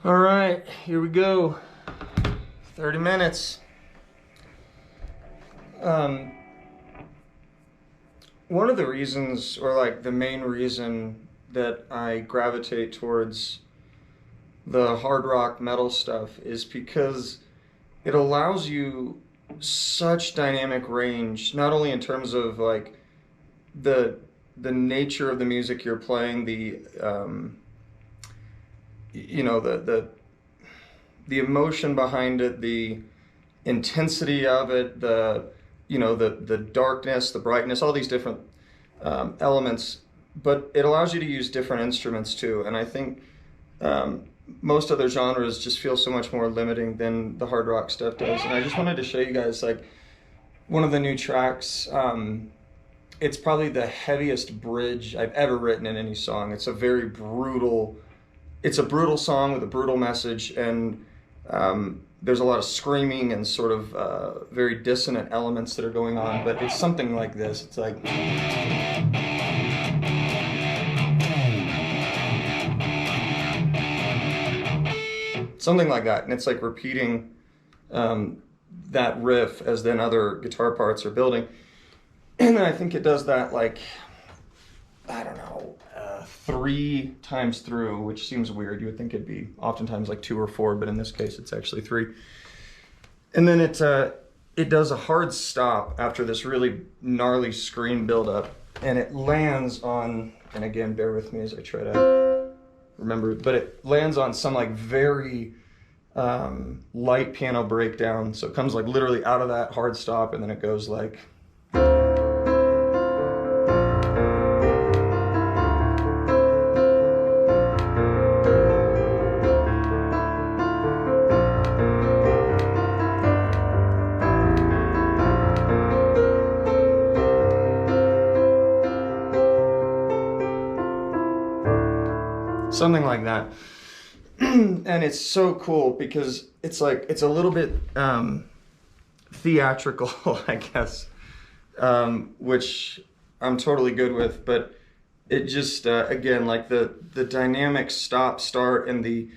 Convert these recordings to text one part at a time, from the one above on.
All right, here we go. 30 minutes. One of the reasons, or like the main reason that I gravitate towards the hard rock metal stuff is because it allows you such dynamic range, not only in terms of like the nature of the music you're playing, the emotion behind it, the intensity of it, the darkness, the brightness, all these different elements. But it allows you to use different instruments too, and I think most other genres just feel so much more limiting than the hard rock stuff does. And I just wanted to show you guys like one of the new tracks. It's probably the heaviest bridge I've ever written in any song. It's a brutal song with a brutal message, and there's a lot of screaming and sort of very dissonant elements that are going on, but it's something like this. It's like... something like that, and it's like repeating that riff as then other guitar parts are building. And then I think it does that like, I don't know, 3 times through, which seems weird. You would think it'd be oftentimes like 2 or 4, but in this case it's actually 3. And then it does a hard stop after this really gnarly scream buildup, and it lands on, and again, bear with me as I try to remember, but it lands on some like very light piano breakdown. So it comes like literally out of that hard stop, and then it goes like... something like that. And it's so cool because it's like, it's a little bit theatrical, I guess, which I'm totally good with, but it just, again, like the dynamic stop, start, and the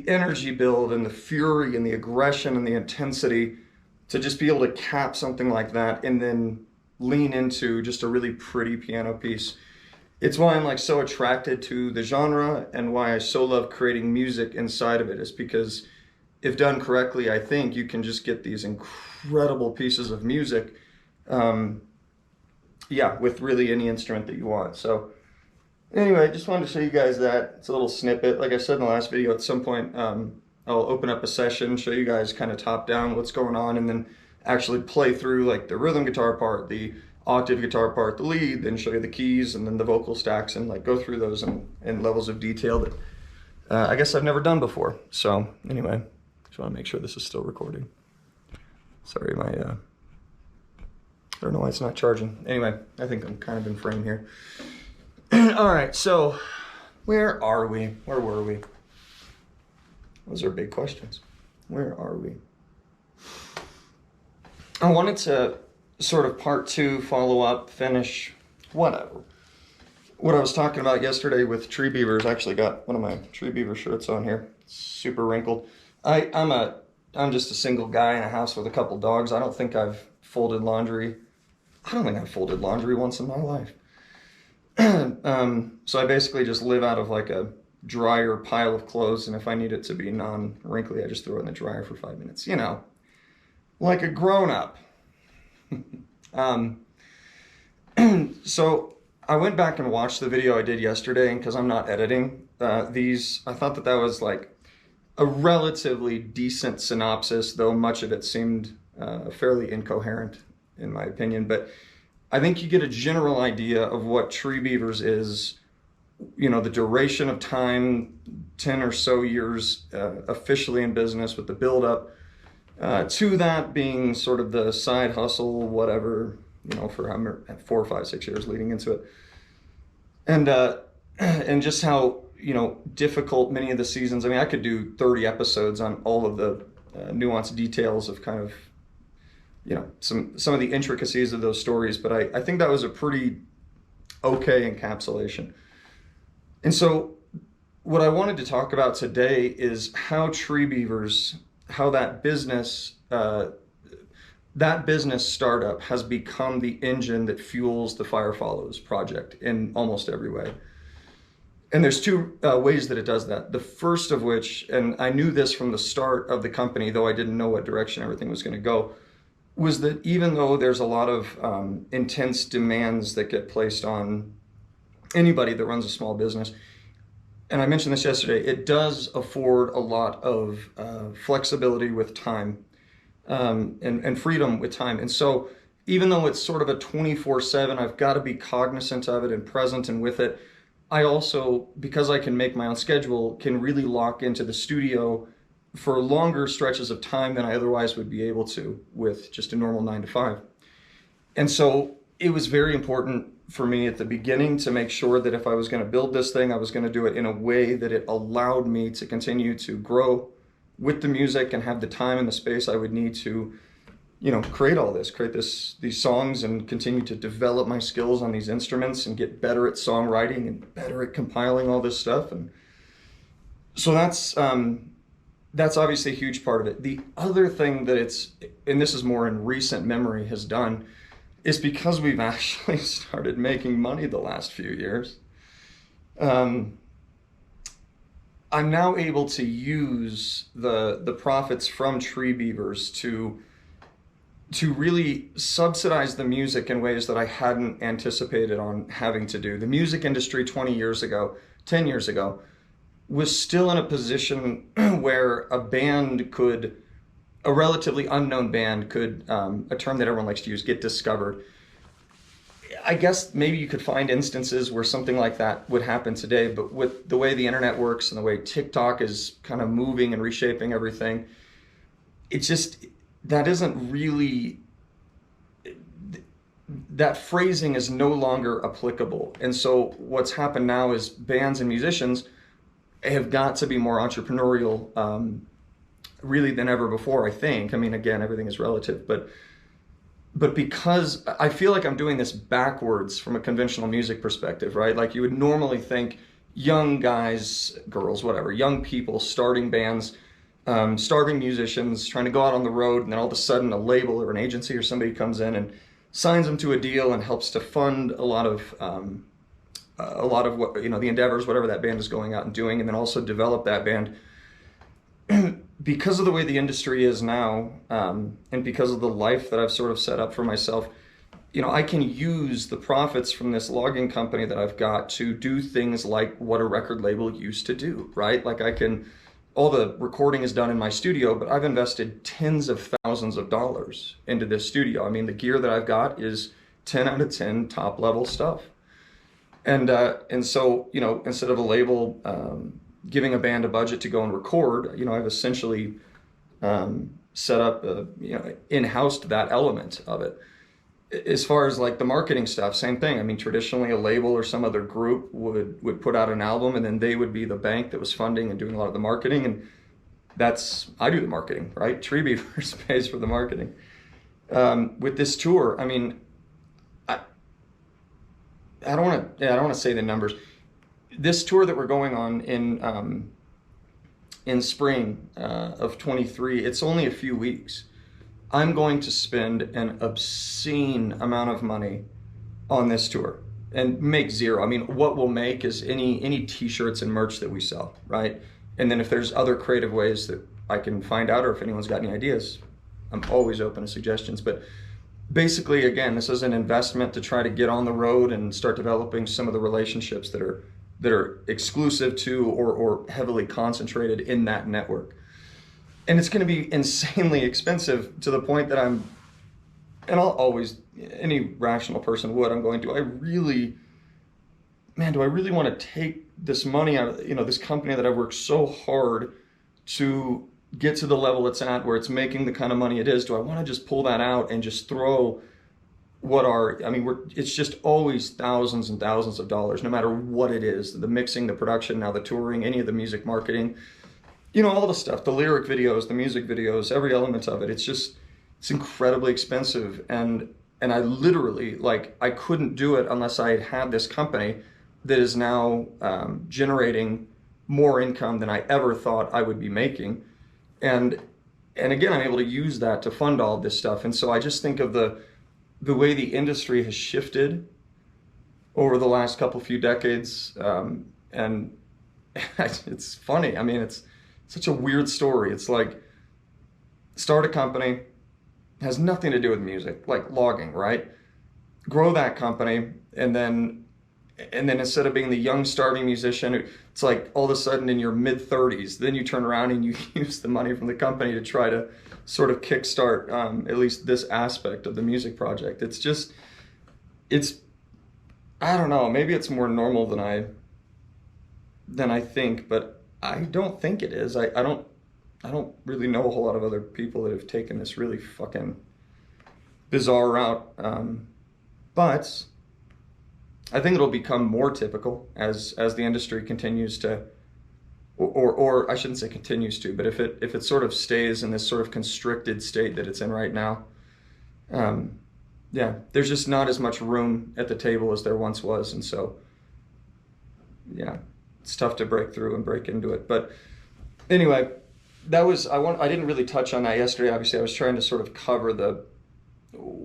energy build and the fury and the aggression and the intensity to just be able to cap something like that and then lean into just a really pretty piano piece. It's why I'm like so attracted to the genre, and why I so love creating music inside of it, is because if done correctly, I think you can just get these incredible pieces of music, yeah, with really any instrument that you want. So anyway, I just wanted to show you guys that. It's a little snippet. Like I said in the last video, at some point I'll open up a session, show you guys kind of top down what's going on, and then actually play through like the rhythm guitar part, the octave guitar part, the lead, then show you the keys and then the vocal stacks, and like go through those in levels of detail that I guess I've never done before. So anyway, just want to make sure this is still recording. Sorry, my I don't know why it's not charging. Anyway, I think I'm kind of in frame here. All right, so where are we? Where were we? Those are big questions. Where are we? I wanted to sort of part 2, follow up, finish, whatever. What I was talking about yesterday with tree beavers. I actually got one of my tree beaver shirts on here. It's super wrinkled. I'm just a single guy in a house with a couple dogs. I don't think I've folded laundry. I don't think I've folded laundry once in my life. So I basically just live out of like a dryer pile of clothes, and if I need it to be non-wrinkly, I just throw it in the dryer for 5 minutes. You know, like a grown-up. So I went back and watched the video I did yesterday, and because I'm not editing these, I thought that was like a relatively decent synopsis, though much of it seemed fairly incoherent in my opinion. But I think you get a general idea of what Tree Beavers is, you know, the duration of time, 10 or so years officially in business, with the build-up to that being sort of the side hustle, whatever, you know, for 4, 5, 6 years leading into it. And just how, you know, difficult many of the seasons. I mean, I could do 30 episodes on all of the nuanced details of kind of, you know, some of the intricacies of those stories, but I think that was a pretty okay encapsulation. And so what I wanted to talk about today is how Tree Beavers, how that business startup has become the engine that fuels the Fire Follows project in almost every way. And there's two ways that it does that. The first of which, and I knew this from the start of the company, though I didn't know what direction everything was going to go, was that even though there's a lot of intense demands that get placed on anybody that runs a small business, and I mentioned this yesterday, it does afford a lot of flexibility with time, and freedom with time. And so even though it's sort of a 24/7, I've got to be cognizant of it and present and with it. I also, because I can make my own schedule, can really lock into the studio for longer stretches of time than I otherwise would be able to with just a normal 9 to 5. And so it was very important for me at the beginning to make sure that if I was going to build this thing, I was going to do it in a way that it allowed me to continue to grow with the music and have the time and the space I would need to, create these songs and continue to develop my skills on these instruments and get better at songwriting and better at compiling all this stuff. And so that's obviously a huge part of it. The other thing that and this is more in recent memory, has done is because we've actually started making money the last few years. I'm now able to use the profits from Tree Beavers to really subsidize the music in ways that I hadn't anticipated on having to do. The music industry 10 years ago, was still in a position where a relatively unknown band could, a term that everyone likes to use, get discovered. I guess maybe you could find instances where something like that would happen today, but with the way the internet works and the way TikTok is kind of moving and reshaping everything, that phrasing is no longer applicable. And so what's happened now is bands and musicians have got to be more entrepreneurial, really than ever before, I think. I mean, again, everything is relative, but because I feel like I'm doing this backwards from a conventional music perspective, right? Like you would normally think young guys, girls, whatever, young people starting bands, starving musicians, trying to go out on the road, and then all of a sudden a label or an agency or somebody comes in and signs them to a deal and helps to fund a lot of what, the endeavors, whatever that band is going out and doing, and then also develop that band. Because of the way the industry is now, and because of the life that I've sort of set up for myself, I can use the profits from this logging company that I've got to do things like what a record label used to do, right? Like all the recording is done in my studio, but I've invested tens of thousands of dollars into this studio. I mean, the gear that I've got is 10 out of 10 top level stuff. And so, instead of a label, giving a band a budget to go and record, I've essentially set up, in-housed that element of it. As far as like the marketing stuff, same thing. I mean, traditionally a label or some other group would put out an album, and then they would be the bank that was funding and doing a lot of the marketing. And I do the marketing, right? Tree Beavers pays for the marketing. With this tour, I mean, I don't want to say the numbers. This tour that we're going on in spring of 23, it's only a few weeks. I'm going to spend an obscene amount of money on this tour and make zero. I mean, what we'll make is any t-shirts and merch that we sell, right? And then if there's other creative ways that I can find out, or if anyone's got any ideas, I'm always open to suggestions. But basically, again, this is an investment to try to get on the road and start developing some of the relationships that are exclusive to or heavily concentrated in that network. And it's going to be insanely expensive, to the point that any rational person would, do I really want to take this money out of, this company that I've worked so hard to get to the level it's at, where it's making the kind of money it is? Do I want to just pull that out and just throw it's just always thousands and thousands of dollars, no matter what it is, the mixing, the production, now the touring, any of the music marketing, all the stuff, the lyric videos, the music videos, every element of it. It's incredibly expensive. And I literally, I couldn't do it unless I had this company that is now generating more income than I ever thought I would be making. And again, I'm able to use that to fund all this stuff. And so I just think of the way the industry has shifted over the last few decades. And it's funny. I mean, it's such a weird story. It's like, start a company, has nothing to do with music, like logging, right? Grow that company, and then instead of being the young starving musician, it's like all of a sudden in your mid-30s, then you turn around and you use the money from the company to try to sort of kickstart at least this aspect of the music project. I don't know, maybe it's more normal than I think, but I don't think it is. I don't really know a whole lot of other people that have taken this really fucking bizarre route. But I think it'll become more typical as the industry continues to, or I shouldn't say continues to, but if it sort of stays in this sort of constricted state that it's in right now, yeah, there's just not as much room at the table as there once was, and so yeah, it's tough to break through and break into it. But anyway, I didn't really touch on that yesterday. Obviously, I was trying to sort of cover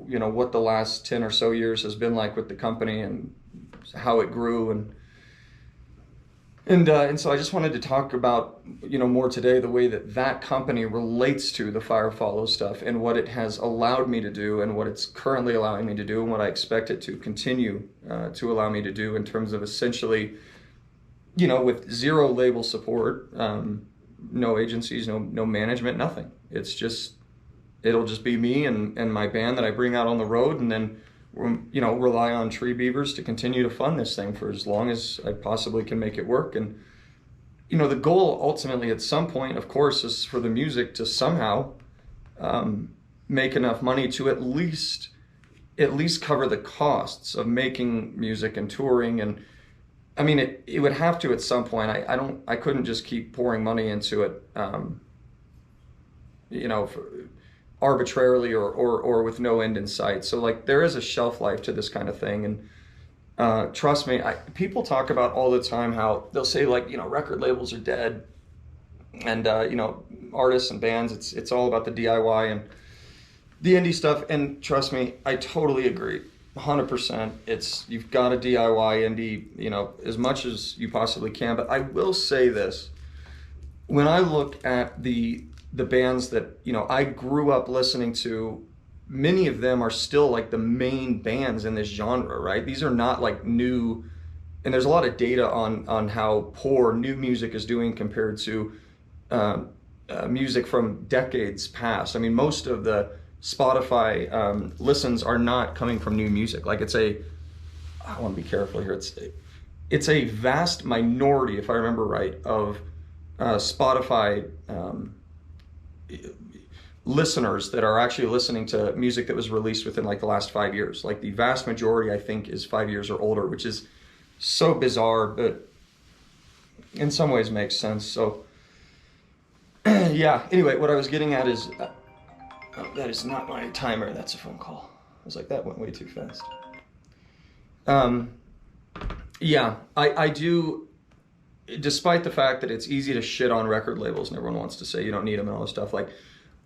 what the last 10 or so years has been like with the company and how it grew, and so I just wanted to talk about, more today, the way that company relates to the Fire Follow stuff and what it has allowed me to do and what it's currently allowing me to do and what I expect it to continue to allow me to do in terms of essentially, with zero label support, no agencies, no management, nothing. It'll just be me and my band that I bring out on the road, and then rely on Tree Beavers to continue to fund this thing for as long as I possibly can make it work. And the goal ultimately at some point, of course, is for the music to somehow make enough money to at least cover the costs of making music and touring. And I mean, it would have to at some point. I couldn't just keep pouring money into it, arbitrarily or with no end in sight. So like, there is a shelf life to this kind of thing. And trust me, people talk about all the time how they'll say, like, record labels are dead, and artists and bands, it's all about the DIY and the indie stuff. And trust me, I totally agree. 100%. You've got to DIY indie, as much as you possibly can. But I will say this: when I look at the bands that I grew up listening to, many of them are still like the main bands in this genre, right? These are not like new, and there's a lot of data on how poor new music is doing compared to music from decades past. I mean, most of the Spotify listens are not coming from new music. Like, I want to be careful here. It's a vast minority, if I remember right, of Spotify listeners that are actually listening to music that was released within like the last 5 years. Like, the vast majority, I think, is 5 years or older, which is so bizarre, but in some ways makes sense. So yeah, anyway, what I was getting at is that is not my timer, that's a phone call. I was like, that went way too fast. Yeah, I do, despite the fact that it's easy to shit on record labels and everyone wants to say you don't need them and all this stuff, like,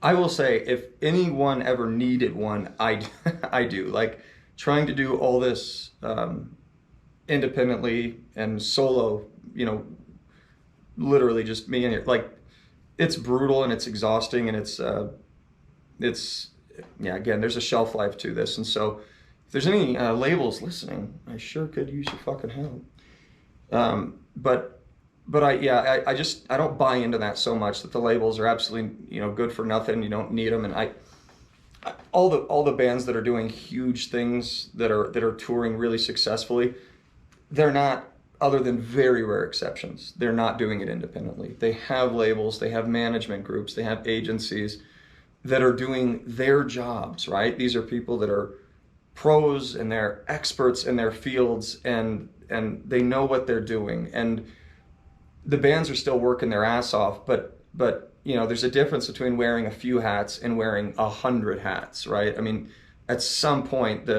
I will say, if anyone ever needed one, I do. Like, trying to do all this independently and solo, literally just me and it, like, it's brutal and it's exhausting, and it's yeah, again, there's a shelf life to this. And so if there's any labels listening, I sure could use your fucking help. But I don't buy into that so much, that the labels are absolutely, good for nothing. You don't need them. And all the bands that are doing huge things, that are touring really successfully, they're not, other than very rare exceptions, they're not doing it independently. They have labels, they have management groups, they have agencies that are doing their jobs, right? These are people that are pros and they're experts in their fields, and they know what they're doing. And the bands are still working their ass off, but there's a difference between wearing a few hats and wearing 100 hats, right? I mean, at some point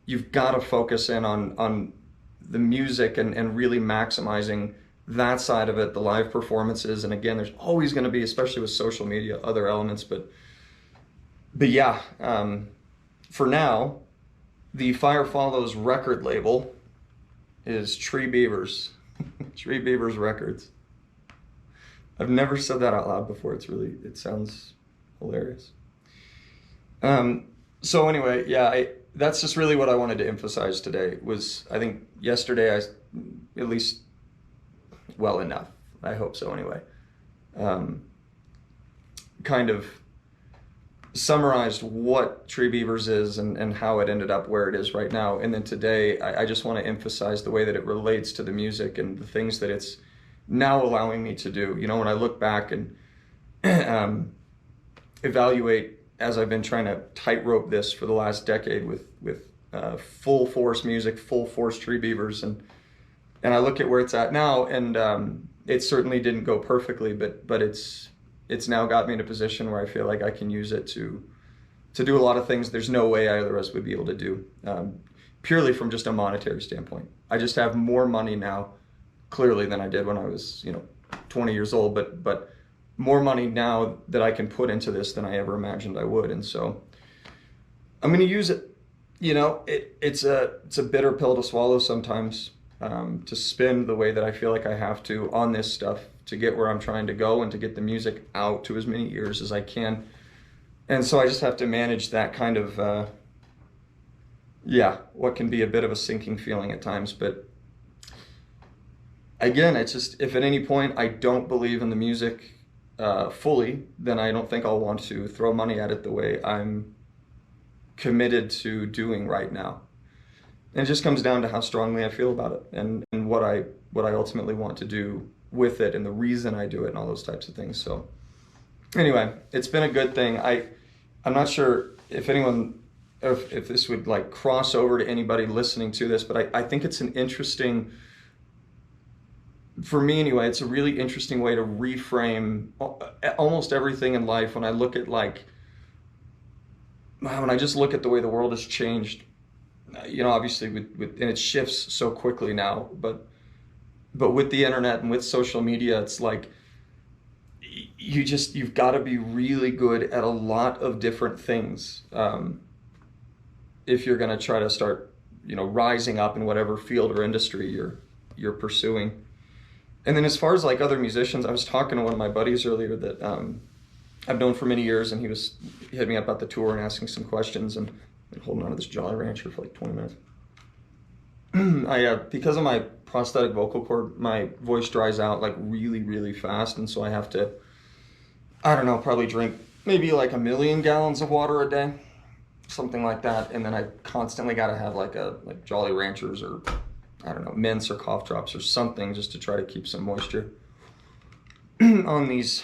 you've got to focus in on the music and really maximizing that side of it, the live performances. And again, there's always going to be, especially with social media, other elements. But yeah, for now, the Fire Follows record label is Tree Beavers. Tree Beavers Records. I've never said that out loud before. It sounds hilarious. So anyway, yeah, that's just really what I wanted to emphasize today. Was, I think yesterday at least well enough. I hope so anyway. Kind of summarized what Tree Beavers is and how it ended up where it is right now. And then today, I just want to emphasize the way that it relates to the music and the things that it's now allowing me to do. You know, when I look back and evaluate, as I've been trying to tightrope this for the last decade with full force music, full force Tree Beavers, and I look at where it's at now, and it certainly didn't go perfectly, but it's now got me in a position where I feel like I can use it to do a lot of things there's no way either of us would be able to do, purely from just a monetary standpoint. I just have more money now, clearly, than I did when I was 20 years old, but more money now that I can put into this than I ever imagined I would. And so I'm going to use it. It's a bitter pill to swallow sometimes, to spin the way that I feel like I have to on this stuff to get where I'm trying to go and to get the music out to as many ears as I can. And so I just have to manage that kind of, what can be a bit of a sinking feeling at times. But again, it's just, if at any point I don't believe in the music fully, then I don't think I'll want to throw money at it the way I'm committed to doing right now. And it just comes down to how strongly I feel about it and what I ultimately want to do with it and the reason I do it and all those types of things. So anyway, it's been a good thing. I'm not sure if anyone, if this would like cross over to anybody listening to this, but I think it's an interesting, for me anyway, it's a really interesting way to reframe almost everything in life. When I look at when I just look at the way the world has changed, obviously with and it shifts so quickly now, but with the internet and with social media, it's like you've got to be really good at a lot of different things if you're going to try to start rising up in whatever field or industry you're pursuing. And then as far as like other musicians, I was talking to one of my buddies earlier that I've known for many years, and he hit me up about the tour and asking some questions, and been holding on to this Jolly Rancher for like 20 minutes. Because of my prosthetic vocal cord, my voice dries out like really, really fast, and so I have to, I don't know, probably drink maybe like 1 million gallons of water a day, something like that. And then I constantly got to have like Jolly Ranchers or I don't know, mints or cough drops or something just to try to keep some moisture on these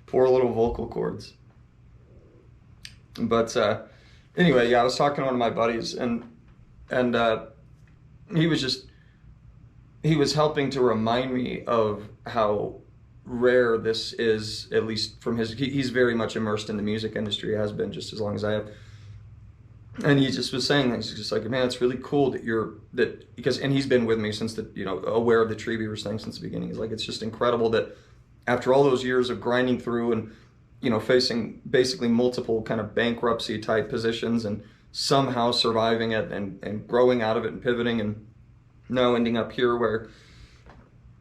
poor little vocal cords. But anyway, I was talking to one of my buddies, and he was helping to remind me of how rare this is, at least from he's very much immersed in the music industry, has been just as long as I have. And he just was saying, he's just like, man, it's really cool because he's been with me since aware of the Tree Beavers thing since the beginning. He's like, it's just incredible that after all those years of grinding through and, facing basically multiple kind of bankruptcy type positions and somehow surviving it and growing out of it and pivoting and now ending up here where,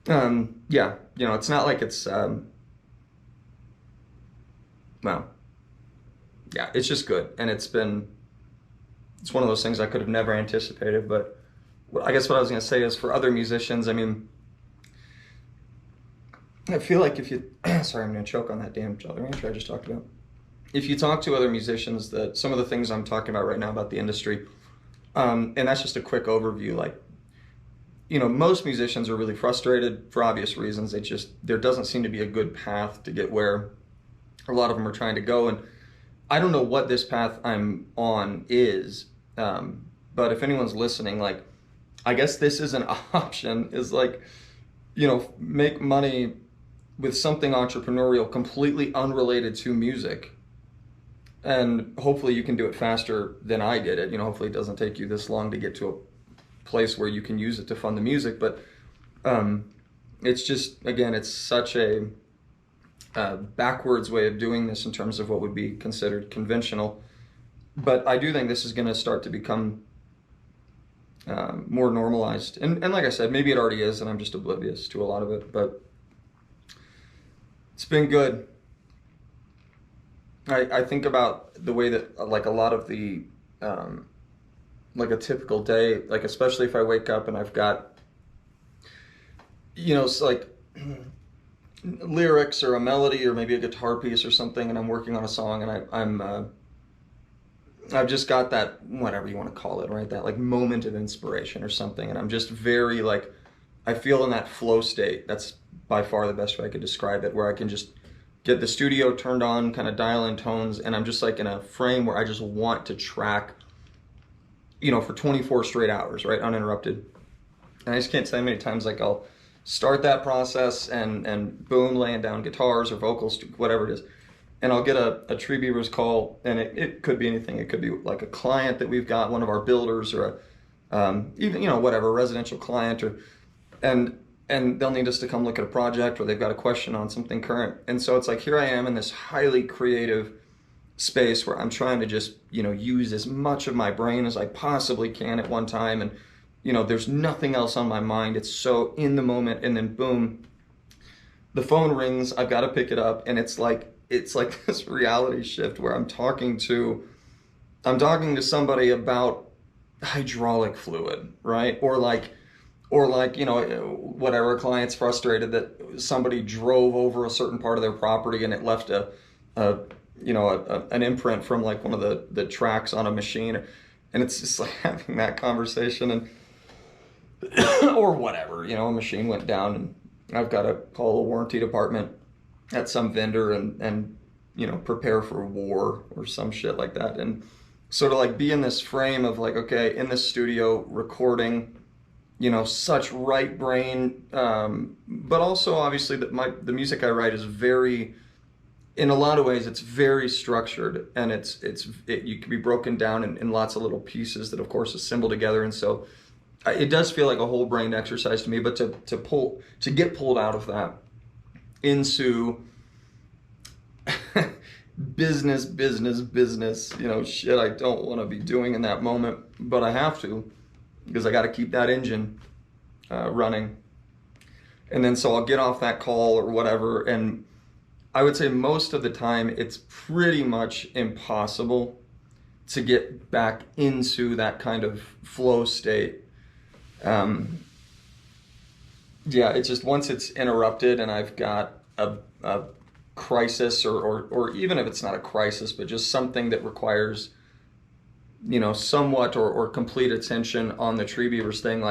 it's not like it's, it's just good. And it's one of those things I could have never anticipated. But I guess what I was going to say is for other musicians, I mean, I feel like if you, sorry, I'm going to choke on that damn Jolly Rancher I just talked about. If you talk to other musicians, that some of the things I'm talking about right now about the industry, and that's just a quick overview, like, most musicians are really frustrated for obvious reasons. There doesn't seem to be a good path to get where a lot of them are trying to go. And I don't know what this path I'm on is, but if anyone's listening, like, I guess this is an option, is like, make money with something entrepreneurial completely unrelated to music. And hopefully you can do it faster than I did it. Hopefully it doesn't take you this long to get to place where you can use it to fund the music. But it's just, again, it's such a backwards way of doing this in terms of what would be considered conventional. But I do think this is going to start to become more normalized. And like I said, maybe it already is, and I'm just oblivious to a lot of it. But it's been good. I think about the way that, like, a lot of the, like a typical day, like especially if I wake up and I've got, it's like lyrics or a melody or maybe a guitar piece or something, and I'm working on a song, and I've just got that, whatever you want to call it, right? That like moment of inspiration or something, and I'm just very like, I feel in that flow state. That's by far the best way I could describe it, where I can just get the studio turned on, kind of dial in tones, and I'm just like in a frame where I just want to track, for 24 straight hours, right? Uninterrupted. And I just can't tell you how many times like I'll start that process and boom, laying down guitars or vocals, whatever it is. And I'll get a Tree Beavers call, and it could be anything. It could be like a client that we've got, one of our builders, or even, whatever, a residential client, and they'll need us to come look at a project, or they've got a question on something current. And so it's like, here I am in this highly creative space where I'm trying to just, use as much of my brain as I possibly can at one time. And, there's nothing else on my mind. It's so in the moment, and then boom, the phone rings. I've got to pick it up, and it's like this reality shift where I'm talking to somebody about hydraulic fluid, right? Or like, whatever, client's frustrated that somebody drove over a certain part of their property and it left an imprint from like one of the tracks on a machine. And it's just like having that conversation, and or whatever, a machine went down and I've got to call the warranty department at some vendor and prepare for war or some shit like that. And sort of like be in this frame of like, okay, in this studio recording, such right brain, but also obviously that the music I write is very, in a lot of ways, it's very structured, and you can be broken down in lots of little pieces that of course assemble together. And so it does feel like a whole brain exercise to me, but to get pulled out of that into business, shit I don't want to be doing in that moment, but I have to, because I got to keep that engine running. And then so I'll get off that call or whatever, and I would say most of the time it's pretty much impossible to get back into that kind of flow state. It's just, once it's interrupted and I've got a crisis, or even if it's not a crisis, but just something that requires somewhat or complete attention on the Tree Beavers thing,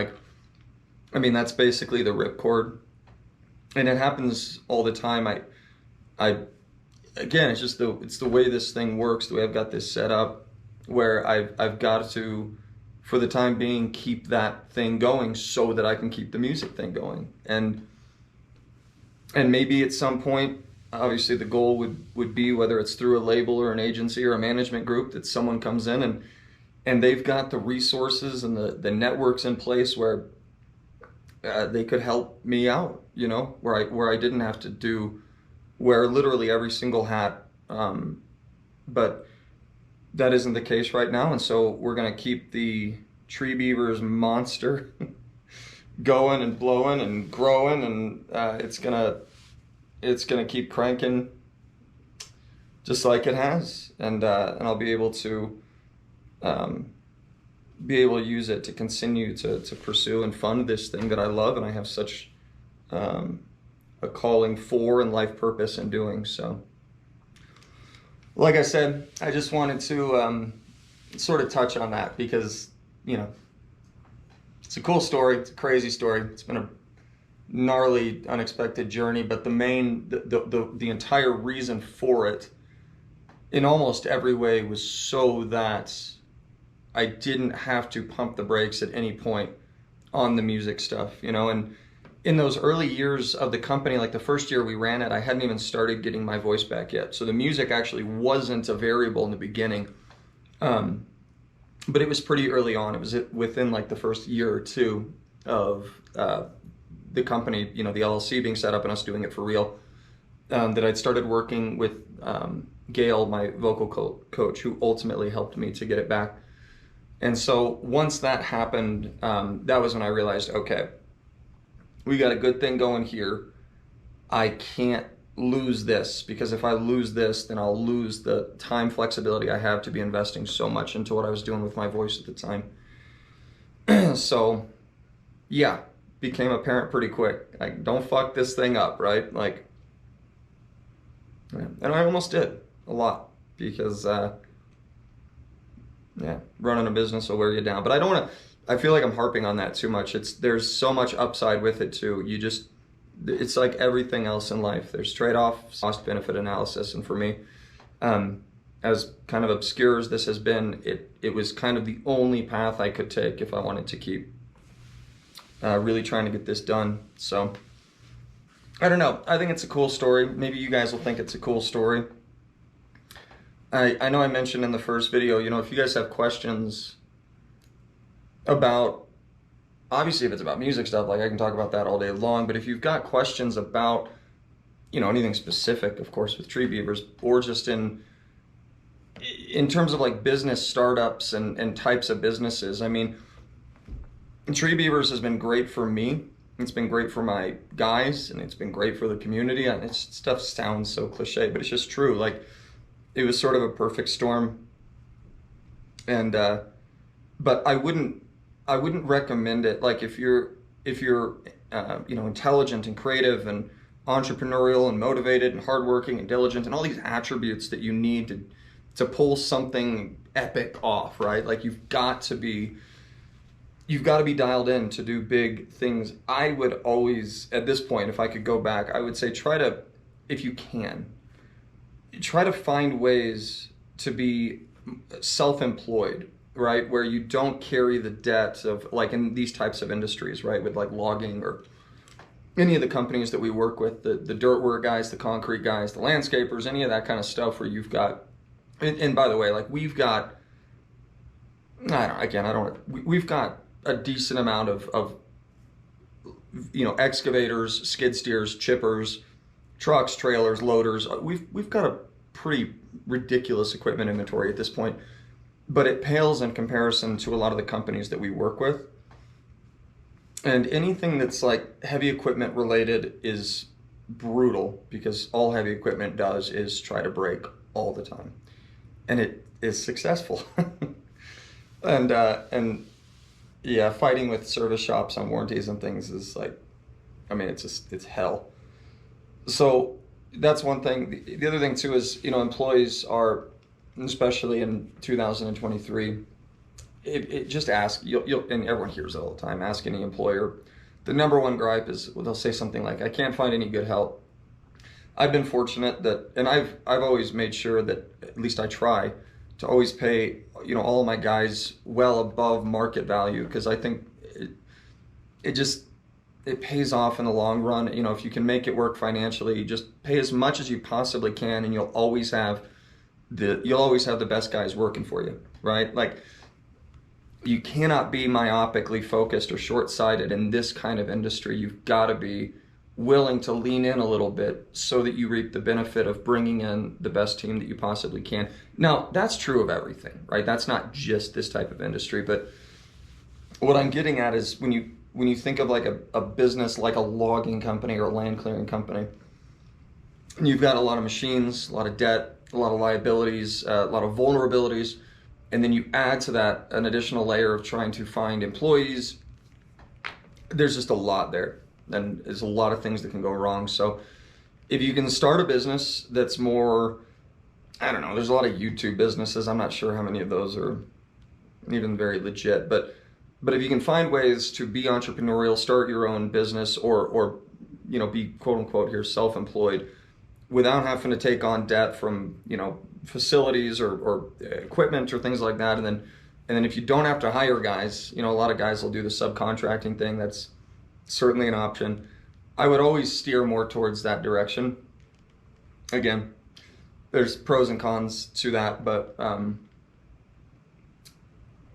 that's basically the ripcord. And it happens all the time. Again, it's the way this thing works, the way I've got this set up, where I've got to, for the time being, keep that thing going so that I can keep the music thing going. And maybe at some point, obviously the goal would be, whether it's through a label or an agency or a management group, that someone comes in and they've got the resources and the networks in place where they could help me out, where I didn't have to wear literally every single hat. But that isn't the case right now. And so we're going to keep the Tree Beavers monster going and blowing and growing, and it's gonna keep cranking just like it has, and I'll be able to use it to continue to pursue and fund this thing that I love, and I have such a calling for and life purpose in doing. So, like I said, I just wanted to sort of touch on that, because it's a cool story, it's a crazy story, it's been a gnarly, unexpected journey, but the entire reason for it, in almost every way, was so that I didn't have to pump the brakes at any point on the music stuff, and in those early years of the company, like the first year we ran it, I hadn't even started getting my voice back yet. So the music actually wasn't a variable in the beginning. but it was pretty early on. It was within like the first year or two of the company, you know, the LLC being set up and us doing it for real, that I'd started working with Gail, my vocal coach, who ultimately helped me to get it back. And so once that happened, that was when I realized, okay, we got a good thing going here. I can't lose this, because if I lose this, then I'll lose the time flexibility I have to be investing so much into what I was doing with my voice at the time. So yeah, became apparent pretty quick. Like, don't fuck this thing up, right? Like, and I almost did a lot, because yeah, running a business will wear you down. But I don't want to, I feel like I'm harping on that too much. There's so much upside with it too. It's like everything else in life. There's trade-offs, cost-benefit analysis, and for me, as kind of obscure as this has been, it was kind of the only path I could take if I wanted to keep really trying to get this done. So I don't know. I think it's a cool story. Maybe you guys will think it's a cool story. I know I mentioned in the first video, you know, if you guys have questions about, obviously if it's about music stuff, like I can talk about that all day long, but if you've got questions about, you know, anything specific, of course, with Tree Beavers, or just in terms of like business startups and types of businesses, I mean, Tree Beavers has been great for me. It's been great for my guys, and it's been great for the community. And stuff sounds so cliche, but it's just true. Like, it was sort of a perfect storm. And but I wouldn't recommend it. Like, if you're you know, intelligent and creative and entrepreneurial and motivated and hardworking and diligent and all these attributes that you need to pull something epic off, right? Like, you've got to be dialed in to do big things. I would always, at this point, if I could go back, I would say if you can, try to find ways to be self-employed, right? Where you don't carry the debt of, like in these types of industries, right? With like logging or any of the companies that we work with, the dirt work guys, the concrete guys, the landscapers, any of that kind of stuff where you've got, and by the way, like we've got, we've got a decent amount of you know, excavators, skid steers, chippers, trucks, trailers, loaders. We've got a pretty ridiculous equipment inventory at this point, but it pales in comparison to a lot of the companies that we work with. And anything that's like heavy equipment related is brutal, because all heavy equipment does is try to break all the time, and it is successful. And yeah, fighting with service shops on warranties and things is like, I mean, it's hell. So that's one thing. The other thing too is, you know, employees are, especially in 2023, just ask, you'll, and everyone hears it all the time, ask any employer. The number one gripe is, well, they'll say something like, I can't find any good help. I've been fortunate that, and I've always made sure that, at least I try to always pay, you know, all of my guys well above market value, because I think it pays off in the long run. You know, if you can make it work financially, just pay as much as you possibly can, and you'll always have the best guys working for you, right? Like, you cannot be myopically focused or short-sighted in this kind of industry. You've got to be willing to lean in a little bit so that you reap the benefit of bringing in the best team that you possibly can. Now, that's true of everything, right? That's not just this type of industry, but what I'm getting at is when you think of like a business like a logging company or a land clearing company, you've got a lot of machines, a lot of debt, a lot of liabilities, a lot of vulnerabilities, and then you add to that an additional layer of trying to find employees. There's just a lot there, and there's a lot of things that can go wrong. So if you can start a business that's more, I don't know, there's a lot of YouTube businesses. I'm not sure how many of those are even very legit, but if you can find ways to be entrepreneurial, start your own business, or you know, be quote unquote here self-employed, without having to take on debt from, you know, facilities or equipment or things like that, and then if you don't have to hire guys, you know, a lot of guys will do the subcontracting thing. That's certainly an option. I would always steer more towards that direction. Again, there's pros and cons to that, but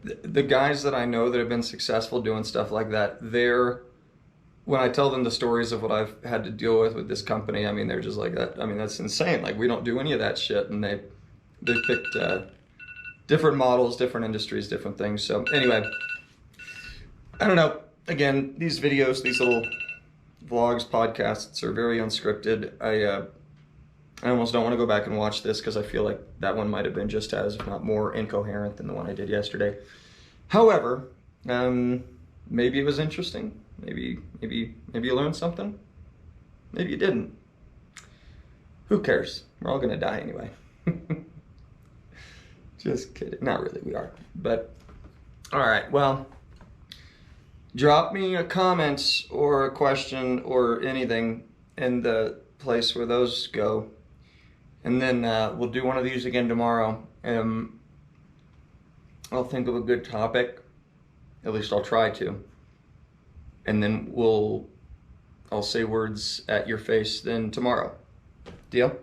the guys that I know that have been successful doing stuff like that, when I tell them the stories of what I've had to deal with this company, I mean, they're just like that. I mean, that's insane. Like, we don't do any of that shit. And they picked different models, different industries, different things. So anyway, I don't know. Again, these videos, these little vlogs, podcasts are very unscripted. I almost don't want to go back and watch this because I feel like that one might have been just as, if not more, incoherent than the one I did yesterday. However, maybe it was interesting. Maybe you learned something. Maybe you didn't. Who cares? We're all gonna die anyway. Just kidding. Not really, we are. But all right. Well, drop me a comment or a question or anything in the place where those go. And then we'll do one of these again tomorrow. I'll think of a good topic. At least I'll try to. And then I'll say words at your face then tomorrow. Deal?